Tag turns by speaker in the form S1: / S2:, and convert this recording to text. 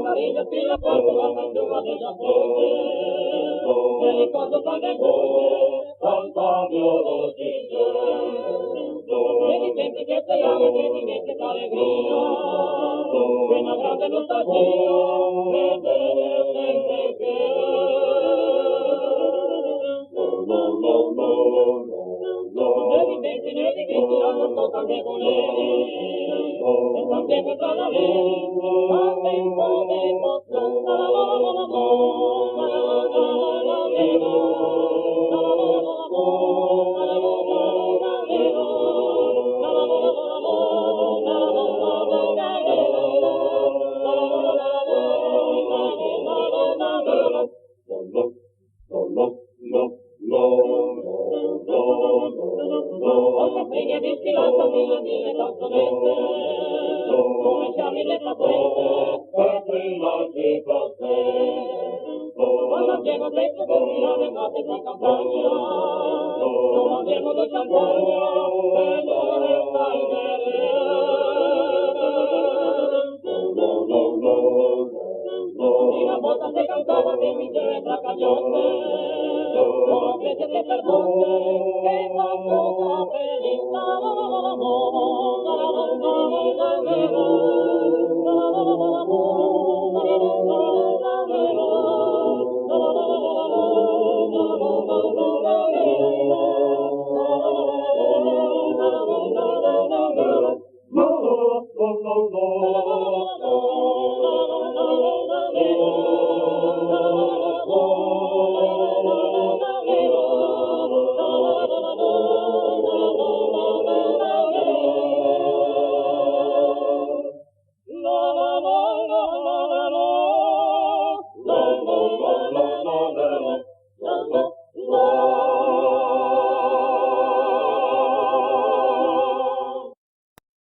S1: Carinha, filha, quando a mandua de Japão, ele quando paga canta biologia. Ele sempre que se ama, ele mete com alegria, que na grande nostalgia, vedere sempre che. Neri, hanno tocca che volevi, e tanto tra la come chiami le patente, per prima di quando abbiamo detto che non è nata in campagna, non abbiamo di campagna, e non è mai una volta se cantava che mi c'è tra cagliotte, non credete per volte, che quando capelli